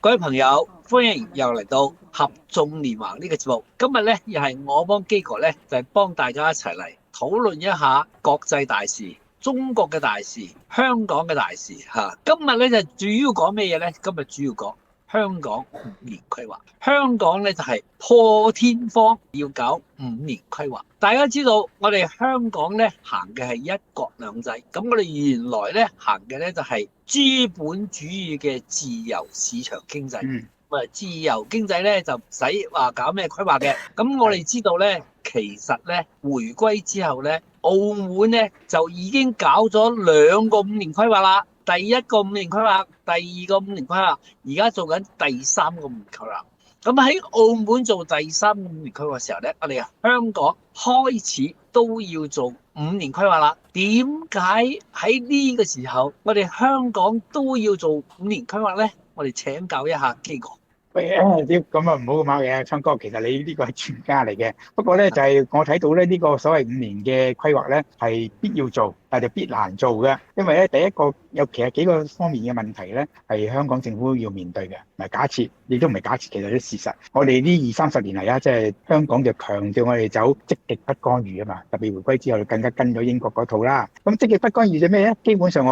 各位朋友，歡迎又嚟到合眾連橫呢個節目。今日咧又係我幫基哥咧，就係幫大家一齊嚟討論一下國際大事、中國嘅大事、香港嘅大事嚇。今日咧就主要講咩嘢咧？今日主要講香港5年規劃。香港咧就係破天荒要搞5年規劃。大家知道我哋香港咧行嘅係一國兩制，咁我哋原來咧行嘅咧就係資本主義嘅自由市場經濟。自由經濟咧就唔使話搞咩規劃嘅。咁我哋知道咧，其實咧回歸之後咧，澳門咧就已經搞咗2個5年規劃啦。第一個5年規劃，第二個5年規劃，而家做緊第3個5年規劃。咁喺澳門做第3個5年規劃嘅時候咧，我哋香港開始都要做5年規劃啦。點解喺呢個時候我哋香港都要做5年規劃咧？我哋請教一下基哥。喂，咁啊唔好咁話嘅，昌哥，其實你呢個係專家嚟嘅。不過咧就係我睇到咧呢個所謂5年嘅規劃咧係必要做，但係必難做嘅。因為咧第一個有其實幾個方面嘅問題咧係香港政府要面對嘅，唔係假設，亦都唔係假設，其實啲事實。我哋呢20-30年嚟啊，即係香港就強調我哋走積極不干預啊嘛，特別回歸之後更加跟咗英國嗰套啦。咁積極不干預就咩咧？基本上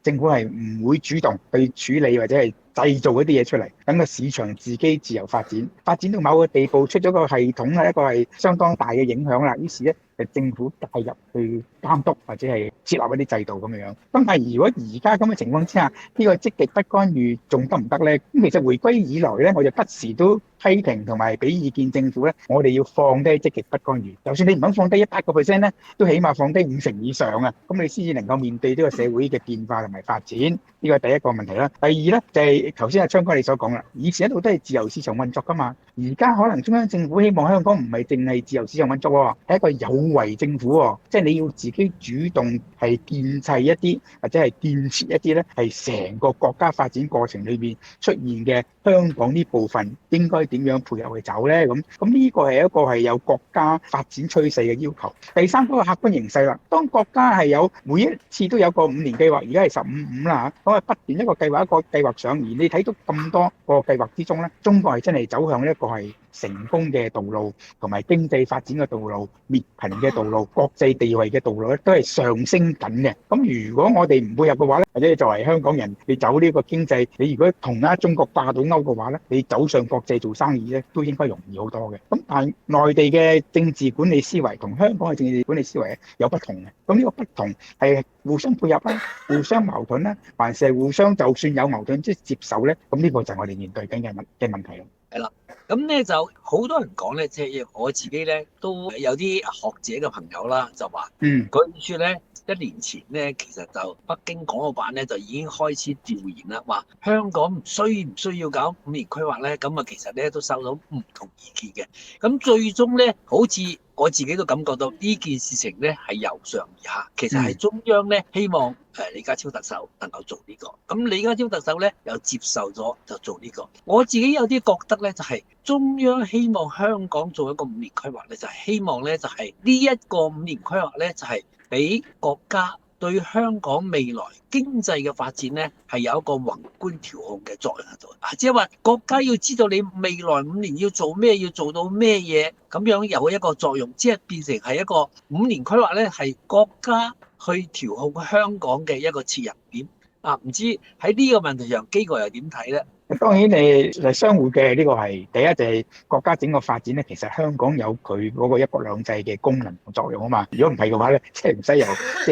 政府係唔會主動去處理或者係製造一啲嘢出嚟，等個市場自己自由發展，發展到某個地步出咗個系統啦，一個係相當大嘅影響啦。於是咧，政府介入去監督或者係設立一啲制度咁樣。咁但係如果而家咁嘅情況之下，呢個積極不干預仲得唔得咧？咁其實回歸以來咧，我就不時都批評同埋俾意見政府咧，我哋要放低積極不干預。就算你唔肯放低100%咧，都起碼放低50%以上啊，咁你先至能夠面對呢個社會嘅變化同埋發展。呢個係第一個問題啦。第二咧就係頭先阿昌哥你所講啦，以前一路都係自由市場運作噶嘛，而家可能中央政府希望香港唔係淨係自由市場運作喎，係一個有為政府喎，即係你要自己主動係建砌一啲或者係建設一啲咧，係成個國家發展過程裏邊出現嘅香港呢部分應該點樣配合去走咧？咁呢個係一個係有國家發展趨勢嘅要求。第三個客觀形勢啦，當國家係有每一次都有個5年計劃，而家係15-5啦嚇，咁啊不斷一個計劃一個計劃上，而你睇到咁多個計劃之中咧，中國係真係走向一個係成功嘅道路，同埋經濟發展嘅道路、滅貧嘅道路、國際地位嘅道路咧，都係上升緊嘅。咁如果我哋唔配合嘅話咧，或者作為香港人，你走呢個經濟，你如果同中國掛到鈎嘅話咧，你走上國際做生意咧，都應該容易好多嘅。咁但係內地嘅政治管理思維同香港嘅政治管理思維有不同嘅。咁呢個不同係互相配合啦，互相矛盾啦，還是係互相就算有矛盾即係接受咧？咁呢個就係我哋面對緊嘅問題咯。係啦，咁咧就好多人講咧，即係我自己咧都有啲學者嘅朋友啦，就話，嗰本書咧1年前咧，其實就北京港澳辦咧就已經開始調研啦，話香港需唔需要搞5年規劃咧？咁啊，其實咧都收到唔同意見嘅。咁最終咧，好似我自己都感覺到呢件事情咧係由上而下，其實係中央咧希望李家超特首能夠做呢個，咁李家超特首咧又接受咗就做呢個。我自己有啲覺得咧，就係中央希望香港做一個5年規劃咧，就係希望咧就係呢一個5年規劃咧，就係俾國家對香港未來經濟嘅發展咧係有一個宏觀調控嘅作用喺度。即係話國家要知道你未來5年要做咩，要做到咩嘢，咁樣有一個作用，即係變成係一個5年規劃咧，係國家去調控香港嘅一個切入點。唔知喺呢個問題上，基哥又點睇咧？當然係相互嘅，呢個係第一就係國家整個發展咧，其實香港有佢嗰個一國兩制嘅功能同作用啊嘛。如果唔係嘅話咧，即係唔使由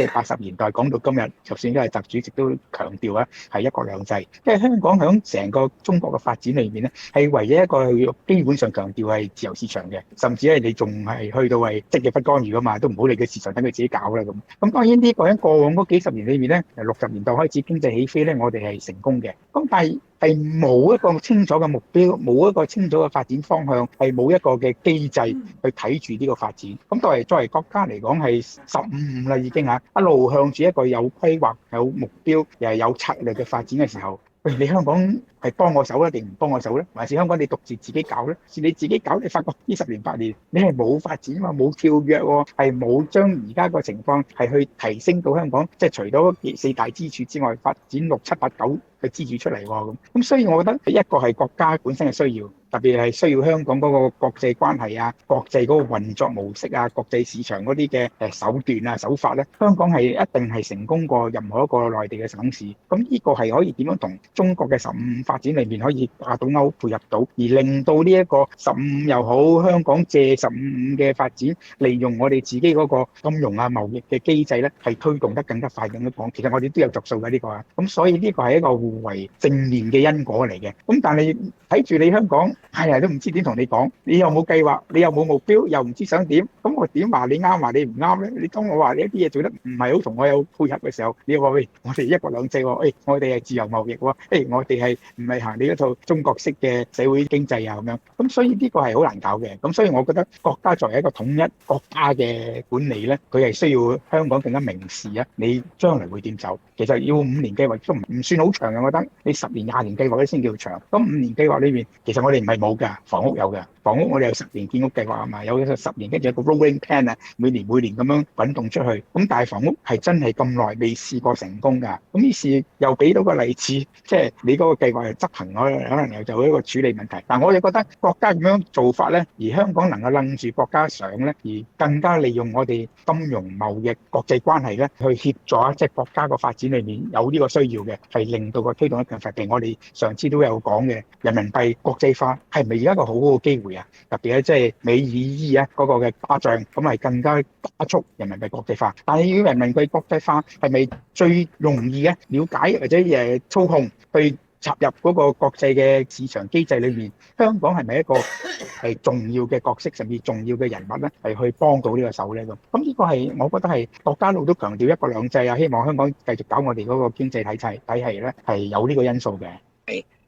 80年代講到今日，就算都係習主席都強調啊，係一國兩制。即係香港響成個中國嘅發展裏面咧，係唯一一個基本上強調係自由市場嘅，甚至係你仲係去到係積極不干預噶嘛，都唔好理佢市場，等佢自己搞啦咁。咁當然呢個喺過往嗰幾十年裏面咧，由60年代開始經濟起飛咧，我哋係成功嘅。咁但係冇一個清楚嘅目標，冇一個清楚嘅發展方向，係冇一個嘅機制去睇住呢個發展。咁作為國家嚟講係15-5啦已經嚇，一路向住一個有規劃、有目標又係有策略嘅發展嘅時候，喂，你香港係幫我手咧，定唔幫我手咧？還是香港你獨自己搞咧？是你自己搞，你發覺呢10年8年你係冇發展嘛，冇跳躍喎，係冇將而家個情況係去提升到香港，即係除咗四大支柱之外，發展6、7、8、9嘅支柱出嚟喎咁。咁所以我覺得一個係國家本身嘅需要，特別係需要香港嗰個國際關係啊、國際嗰個運作模式啊、國際市場嗰啲嘅手段啊、手法咧，香港係一定係成功過任何一個內地嘅省市。咁呢個係可以點樣同中國嘅15發展裏面可以掛到鈎配合到，而令到呢一個15又好，香港借15嘅發展，利用我哋自己嗰個金融啊、貿易嘅機制咧，係推動得更加快咁樣講。其實我哋都有着數嘅呢個啊，咁所以呢個係一個互為正面嘅因果嚟嘅。咁但係睇住你香港，係啊都唔知點同你講，你又冇計劃，你又冇目標，又唔知想點，咁我點話你啱，話你唔啱咧？你當我話你一啲嘢做得唔係好同我有配合嘅時候，你又話喂，我哋一國兩制喎，我哋係自由貿易喎，我哋係唔係行你嗰套中國式嘅社會經濟啊咁樣？咁所以呢個係好難搞嘅。咁所以我覺得國家作為一個統一國家嘅管理咧，佢係需要香港更加明示啊，你將來會點走？其實要5年計劃都唔算好長嘅，我覺得你10年、20年計劃咧先叫長。咁5年計劃裏面，其實我哋唔係冇㗎，房屋有㗎。房屋我哋有10年建屋計劃啊嘛，有10年跟住有個 rolling plan 啊，每年咁樣滾動出去。咁但係房屋係真係咁耐未試過成功㗎。咁於是又俾到個例子，即係你嗰個計劃係執行，可能又就一個處理問題。但我哋覺得國家咁樣做法咧，而香港能夠楞住國家想咧，而更加利用我哋金融貿易國際關係咧，去協助即係國家個發展裏面有呢個需要嘅，係令到個推動得更快。譬如我哋上次都有講嘅人民幣國際化，係咪而家一個好好嘅機會啊？特別咧即係美爾伊啊嗰個嘅巴掌，咁係更加加速人民幣國際化。但係要人民幣國際化係咪最容易嘅了解或者操控去插入嗰個國際嘅市場機制裏面？香港係咪一個係重要嘅角色，甚至重要嘅人物咧，係去幫到呢個手咧？咁呢個係我覺得係國家一路都強調一國兩制啊，希望香港繼續搞我哋嗰個經濟體系咧，係有呢個因素嘅。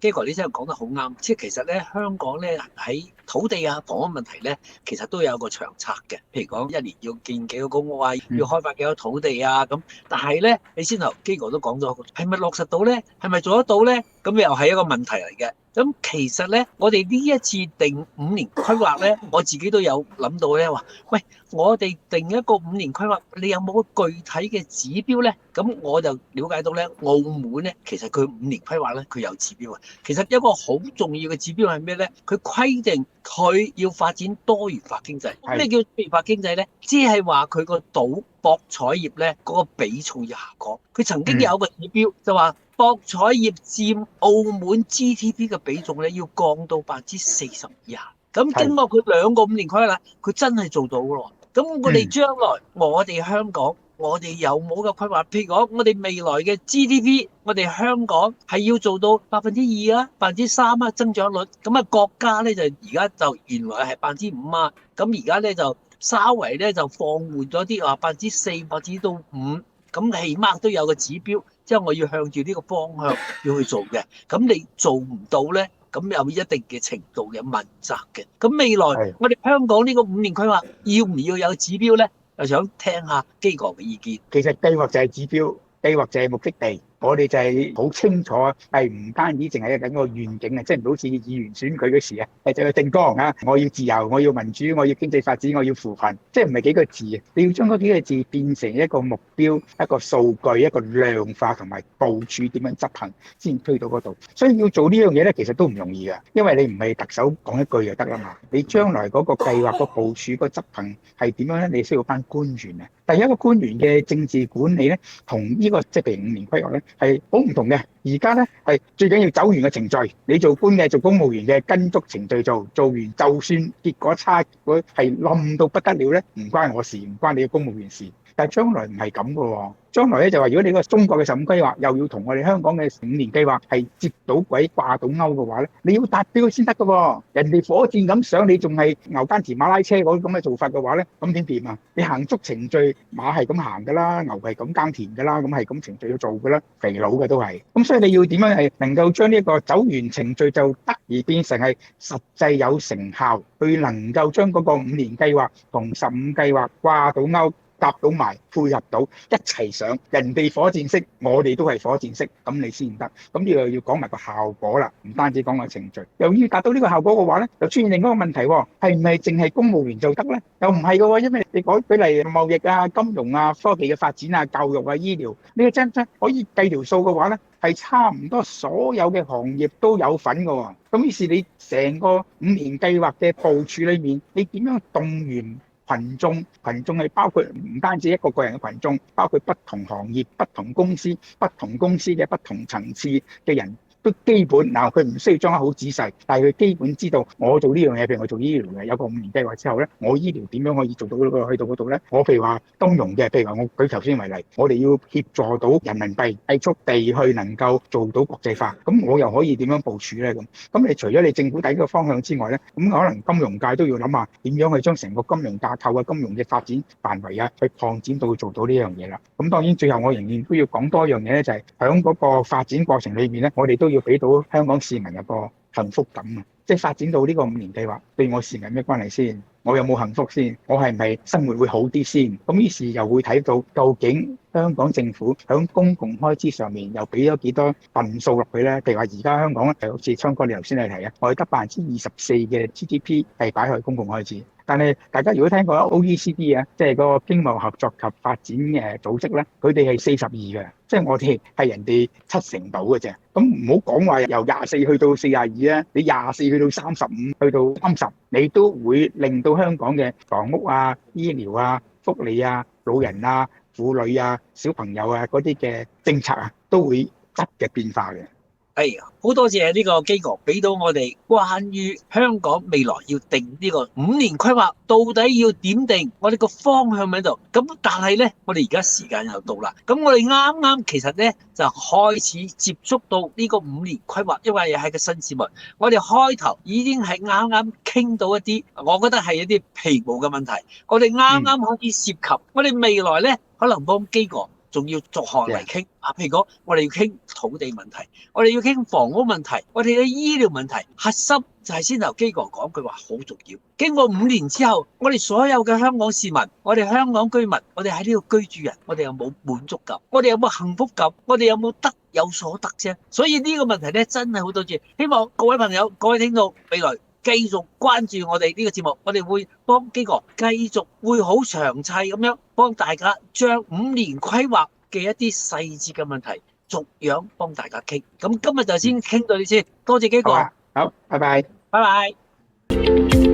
基哥，你真係講得好啱，即係其實咧，香港咧喺土地啊、房屋問題咧，其實都有個長策嘅。譬如講一年要建幾個公屋啊，要開發幾多土地啊咁。但係咧，你先頭基哥都講咗，係咪落實到咧？係咪做得到咧？咁又係一個問題嚟嘅。咁其實咧，我哋呢一次定5年規劃咧，我自己都有諗到咧，話喂，我哋定一個5年規劃，你有冇個具體嘅指標咧？咁我就了解到咧，澳門咧，其實佢5年規劃咧，佢有指標啊。其實一個好重要嘅指標係咩咧？佢規定佢要發展多元化經濟。咩叫多元化經濟咧？即係話佢個賭博彩業咧嗰個比重要下降。佢曾經有個指標就話，博彩業佔澳門 GDP 嘅比重咧要降到40%以下。咁經過佢2個5年規劃，佢真係做到咯。咁我哋將來我哋香港，我哋有冇個規劃？譬如講，我哋未來嘅 GDP，我哋香港係要做到2%啊、3%啊增長率。咁啊，國家咧就而家就原來係5%啊。咁而家咧就稍為咧就放緩咗啲，話4%或者到5%。咁起碼都有個指標，即係我要向住呢個方向要去做嘅。咁你做唔到咧，咁有一定嘅程度嘅問責嘅。咁未來我哋香港呢個5年規劃要唔要有指標咧？又想聽下基哥嘅意見。其實計劃就係指標，計劃就係目的地。我哋就係好清楚，係唔單止淨係緊個願景啊，即係唔好似議員選舉嗰時啊，就係定綱啊，我要自由，我要民主，我要經濟發展，我要扶貧，即係唔係幾個字啊？你要將嗰幾個字變成一個目標、一個數據、一個量化同埋部署點樣執行，先推到嗰度。所以要做呢樣嘢咧，其實都唔容易㗎，因為你唔係特首講一句就得啦嘛。你將來嗰個計劃、個部署、個執行係點樣咧？你需要班官員啊。第一個官員嘅政治管理咧，同呢個即係譬如5年規劃咧，係好唔同嘅。而家咧係最緊要走完嘅程序，你做官嘅、做公務員嘅跟足程序做，做完就算結果差，結果係冧到不得了咧，唔關我事，唔關你嘅公務員事。但係將來唔係咁嘅喎，將來咧就話，如果你個中國嘅15規劃又要同我哋香港嘅5年計劃係接到軌、掛到鈎嘅話咧，你要達標先得嘅喎。人哋火箭咁上，你仲係牛耕田馬拉車嗰啲咁嘅做法嘅話咧，咁點掂啊？你行足程序，馬係咁行㗎啦，牛係咁耕田㗎啦，咁係咁程序要做㗎啦，肥佬嘅都係。咁所以你要點樣係能夠將呢個走完程序就得而變成係實際有成效，去能夠將嗰個5年計劃同15計劃掛到鈎。夾到埋，配合到一齊上，人哋火箭式，我哋都係火箭式，咁你先得。咁呢個要講埋個效果啦，唔單止講個程序。又要達到呢個效果嘅話咧，就出現另一個問題喎，係唔係淨係公務員就得咧？又唔係嘅喎，因為你舉例貿易啊、金融啊、科技嘅發展啊、教育啊、醫療，呢個真可以計條數嘅話咧，係差唔多所有嘅行業都有份嘅喎。咁於是你成個5年計劃嘅部署裏面，你點樣動員群眾？群眾係包括唔單止一個個人嘅群眾，包括不同行業、不同公司、不同公司嘅不同層次嘅人。都基本嗱，佢唔需要裝得好仔細，但係佢基本知道我做呢樣嘢，譬如我做醫療嘅，有個5年計劃之後咧，我醫療點樣可以做到去到嗰度咧？我譬如話金融嘅，譬如話我舉頭先為例，我哋要協助到人民幣快速地去能夠做到國際化，咁我又可以點樣部署咧？咁你除咗你政府第一個方向之外咧，咁可能金融界都要諗下點樣去將成個金融架構啊、金融嘅發展範圍啊，去擴展到做到呢樣嘢啦。咁當然最後我仍然都要講多一樣嘢咧，就係喺嗰個發展過程裏面咧，我哋都要俾到香港市民有個幸福感啊！即係發展到呢個5年計劃，對我市民咩關係先？我有冇幸福先？我係咪生活會好啲先？咁於是又會睇到究竟香港政府喺公共開支上面又俾咗幾多份數落去咧？譬如話而家香港咧，好似昌哥你頭先你提啊，我哋得24%嘅 GDP 係擺去公共開支。但係大家如果聽過 OECD 啊，即係嗰個經貿合作及發展嘅組織咧，佢哋係42嘅，即係我哋係人哋70%到嘅啫。咁唔好講話由24去到42啊，你24去到35去到30，你都會令到香港嘅房屋啊、醫療啊、福利啊、老人啊、婦女啊、小朋友啊嗰啲嘅政策啊，都會質嘅變化嘅。好多謝呢個基哥俾到我哋關於香港未來要定呢個5年規劃，到底要點定？我哋個方向喺度。咁但係呢，我哋而家時間又到啦。咁我哋啱啱其實呢，就開始接觸到呢個5年規劃，因為係個新事物。我哋開頭已經係啱啱傾到一啲，我覺得係一啲皮毛嘅問題。我哋啱啱開始涉及，我哋未來呢，可能幫基哥仲要逐項嚟傾啊，譬如講我哋要傾土地問題，我哋要傾房屋問題，我哋嘅醫療問題，核心就係先頭基哥講句話好重要。經過5年之後，我哋所有嘅香港市民，我哋香港居民，我哋喺呢度居住人，我哋有冇滿足感？我哋有冇幸福感？我哋有冇得有所得啫？所以呢個問題咧，真係好多謝。希望各位朋友、各位聽眾，未來繼續關注我哋呢個節目，我哋會幫基哥繼續會好詳細咁樣幫大家將5年規劃嘅一啲細節嘅問題逐樣幫大家傾。咁今日就先傾到呢先，多謝基哥，好，拜拜。拜拜。